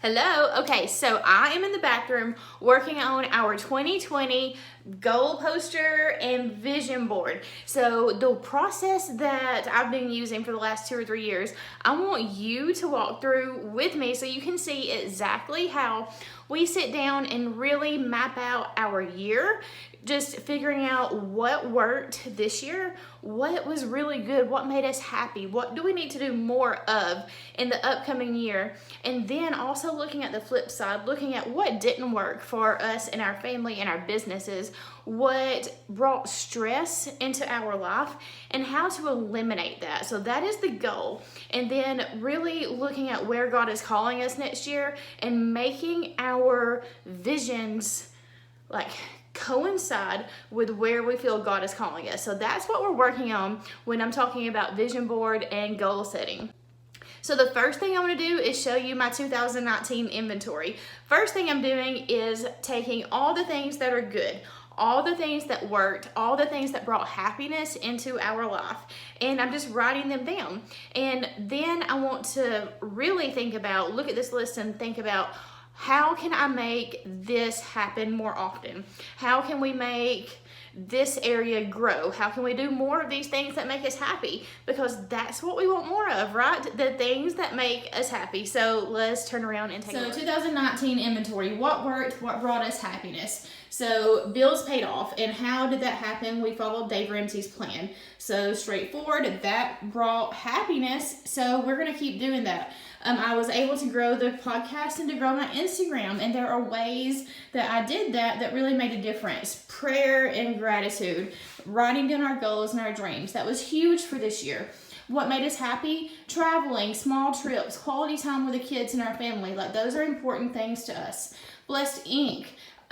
Hello. Okay, so I am in the bathroom working on our 2020 goal poster and vision board. So the process that I've been using for the last 2 or 3 years, I want you to walk through with me so you can see exactly how we sit down and really map out our year, just figuring out what worked this year, what was really good, what made us happy, what do we need to do more of in the upcoming year, and then also looking at the flip side, looking at what didn't work for us and our family and our businesses, what brought stress into our life, and how to eliminate that. So that is the goal. And then really looking at where God is calling us next year and making our visions coincide with where we feel God is calling us. So that's what we're working on when I'm talking about vision board and goal setting. So the first thing I'm going to do is show you my 2019 inventory. First thing I'm doing is taking all the things that are good, all the things that worked, all the things that brought happiness into our life, and I'm just writing them down. And then I want to really look at this list and think about, how can I make this happen more often? How can we make this area grow? How can we do more of these things that make us happy? Because that's what we want more of, right? The things that make us happy. So let's turn around and take a look. So 2019 inventory, what worked, what brought us happiness? So bills paid off, and how did that happen? We followed Dave Ramsey's plan. So straightforward, that brought happiness, so we're gonna keep doing that. I was able to grow the podcast and to grow my Instagram, and there are ways that I did that really made a difference. Prayer and gratitude, writing down our goals and our dreams, that was huge for this year. What made us happy? Traveling, small trips, quality time with the kids and our family, those are important things to us. Blessed Inc.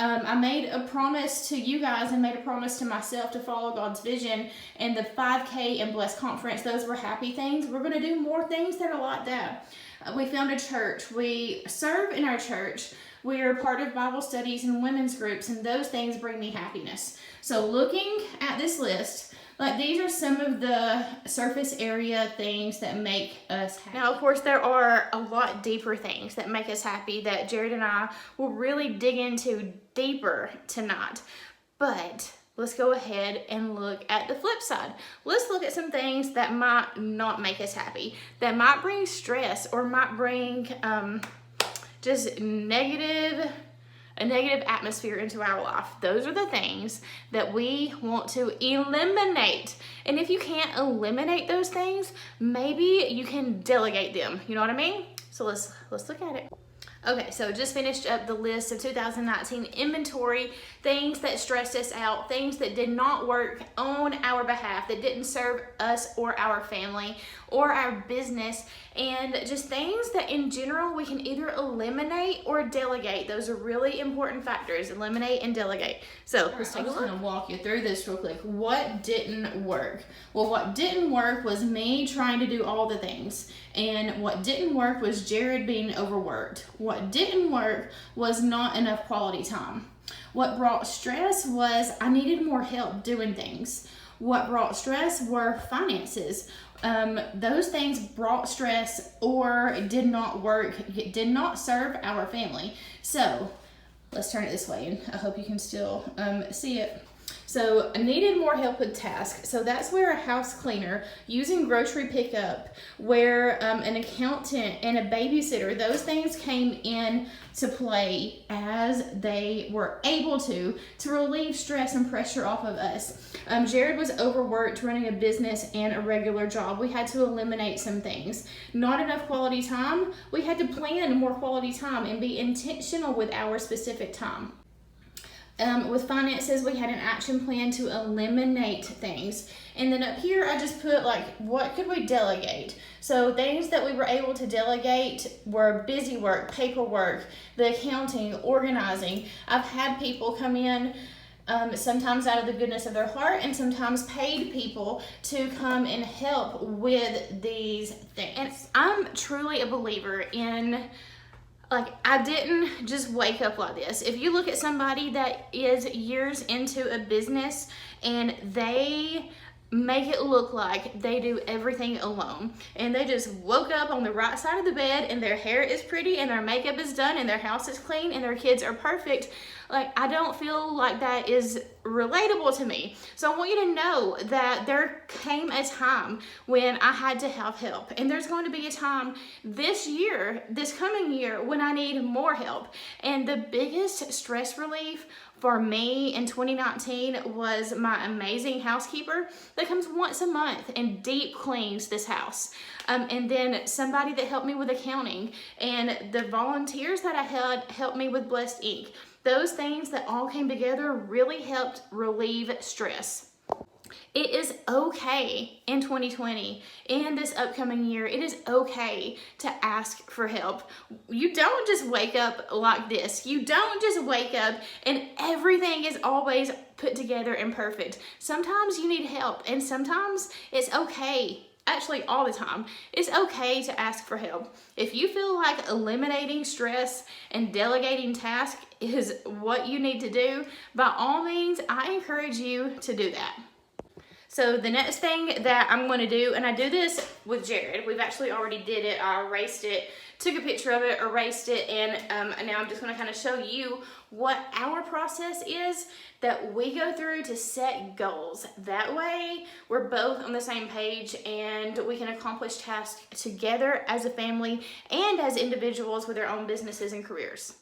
I made a promise to you guys and made a promise to myself to follow God's vision, and the 5K and Blessed Conference, those were happy things. We're going to do more things that are like that. We found a church. We serve in our church. We are part of Bible studies and women's groups, and those things bring me happiness. So looking at this list, these are some of the surface area things that make us happy. Now, of course, there are a lot deeper things that make us happy that Jared and I will really dig into deeper tonight. But let's go ahead and look at the flip side. Let's look at some things that might not make us happy, that might bring stress or might bring just a negative atmosphere into our life. Those are the things that we want to eliminate. And if you can't eliminate those things, maybe you can delegate them. You know what I mean? So let's look at it. Okay, so just finished up the list of 2019 inventory, things that stressed us out, things that did not work on our behalf, that didn't serve us or our family or our business, and just things that in general we can either eliminate or delegate. Those are really important factors, eliminate and delegate. So let's take a look. I'm just gonna walk you through this real quick. What didn't work? Well, what didn't work was me trying to do all the things. And what didn't work was Jared being overworked. What didn't work was not enough quality time. What brought stress was I needed more help doing things. What brought stress were finances. Those things brought stress or did not work, did not serve our family. So let's turn it this way, and I hope you can still see it. So I needed more help with tasks. So that's where a house cleaner, using grocery pickup, where an accountant and a babysitter, those things came in to play as they were able to relieve stress and pressure off of us. Jared was overworked running a business and a regular job. We had to eliminate some things. Not enough quality time. We had to plan more quality time and be intentional with our specific time. With finances, we had an action plan to eliminate things. And then up here, I just put what could we delegate? So things that we were able to delegate were busy work, paperwork, the accounting, organizing. I've had people come in, sometimes out of the goodness of their heart, and sometimes paid people to come and help with these things. And I'm truly a believer in, I didn't just wake up like this. If you look at somebody that is years into a business and they make it look like they do everything alone, and they just woke up on the right side of the bed and their hair is pretty and their makeup is done and their house is clean and their kids are perfect. Like, I don't feel like that is relatable to me. So I want you to know that there came a time when I had to have help, and there's going to be a time this year, this coming year, when I need more help. And the biggest stress relief for me in 2019 was my amazing housekeeper that comes once a month and deep cleans this house. And then somebody that helped me with accounting, and the volunteers that I had helped me with Blessed Ink. Those things that all came together really helped relieve stress. It is okay in 2020, in this upcoming year, it is okay to ask for help. You don't just wake up like this. You don't just wake up and everything is always put together and perfect. Sometimes you need help, and sometimes it's okay. Actually, all the time, it's okay to ask for help. If you feel like eliminating stress and delegating tasks is what you need to do, by all means, I encourage you to do that. So the next thing that I'm going to do, and I do this with Jared, we've actually already did it, I erased it, took a picture of it, erased it, and now I'm just going to kind of show you what our process is that we go through to set goals. That way we're both on the same page and we can accomplish tasks together as a family and as individuals with their own businesses and careers.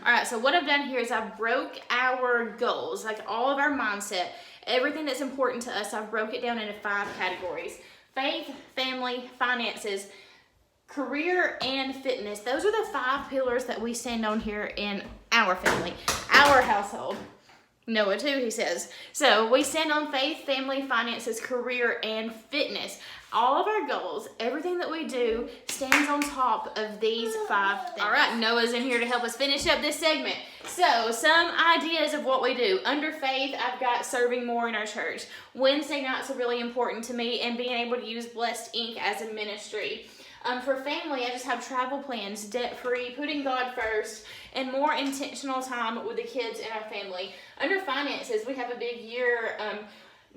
All right, so what I've done here is I broke our goals, like all of our mindset, everything that's important to us, I've broke it down into 5 categories. Faith, family, finances, career, and fitness. Those are the 5 pillars that we stand on here in our family, our household. Noah too, he says. So we stand on faith, family, finances, career, and fitness. All of our goals, everything that we do, stands on top of these 5 things. All right, Noah's in here to help us finish up this segment. So some ideas of what we do. Under faith, I've got serving more in our church. Wednesday nights are really important to me, and being able to use Blessed Ink as a ministry. For family, I just have travel plans, debt-free, putting God first, and more intentional time with the kids and our family. Under finances, we have a big year,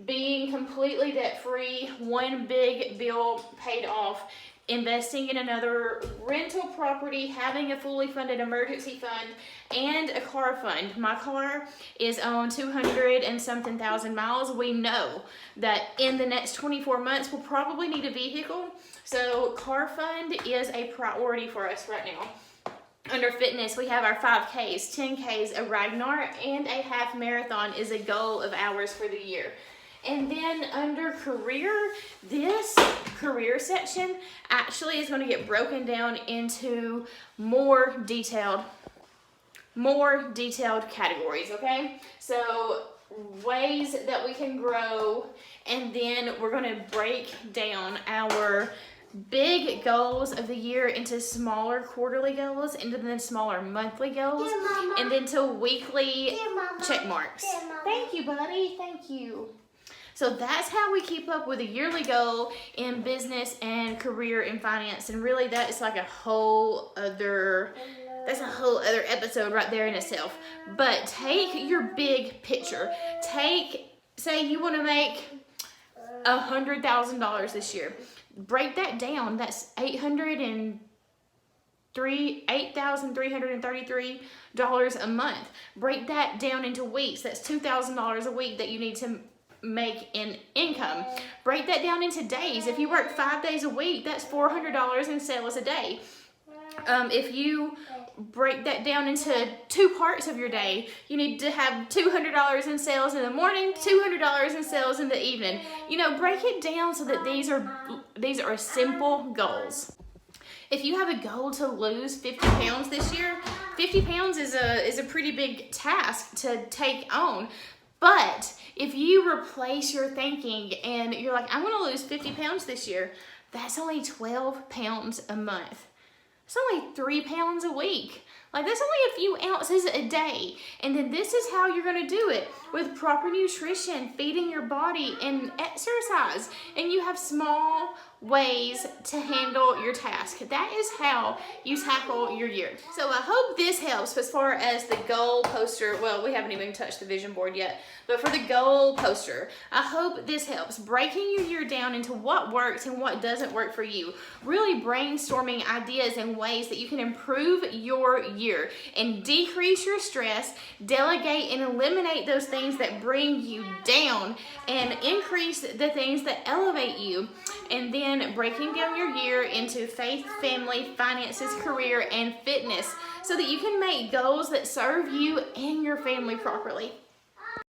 being completely debt-free, one big bill paid off, investing in another rental property, having a fully funded emergency fund, and a car fund. My car is on 200 and something thousand miles. We know that in the next 24 months, we'll probably need a vehicle. So car fund is a priority for us right now. Under fitness, we have our 5Ks, 10Ks, a Ragnar, and a half marathon is a goal of ours for the year. And then under career, this career section actually is going to get broken down into more detailed categories, okay? So ways that we can grow, and then we're going to break down our big goals of the year into smaller quarterly goals, into then smaller monthly goals, and then to weekly check marks. Thank you, buddy. Thank you. So that's how we keep up with a yearly goal in business and career and finance. And really that is like a whole other episode right there in itself. But take your big picture. Say you want to make $100,000 this year. Break that down. That's $8,333 a month. Break that down into weeks. That's $2,000 a week that you need to make in income. Break that down into days. If you work 5 days a week, that's $400 in sales a day. If you break that down into 2 parts of your day, you need to have $200 in sales in the morning, $200 in sales in the evening. You know, break it down so that these are simple goals. If you have a goal to lose 50 pounds this year, 50 pounds is a pretty big task to take on. But if you replace your thinking and you're like, I want to lose 50 pounds this year, that's only 12 pounds a month. It's only 3 pounds a week. Like, that's only a few ounces a day. And then this is how you're going to do it, with proper nutrition, feeding your body, and exercise. And you have small ways to handle your task. That is how you tackle your year. So I hope this helps as far as the goal poster. Well, we haven't even touched the vision board yet, but for the goal poster, I hope this helps. Breaking your year down into what works and what doesn't work for you. Really brainstorming ideas and ways that you can improve your year and decrease your stress, delegate and eliminate those things that bring you down, and increase the things that elevate you. And then breaking down your year into faith, family, finances, career, and fitness, so that you can make goals that serve you and your family properly.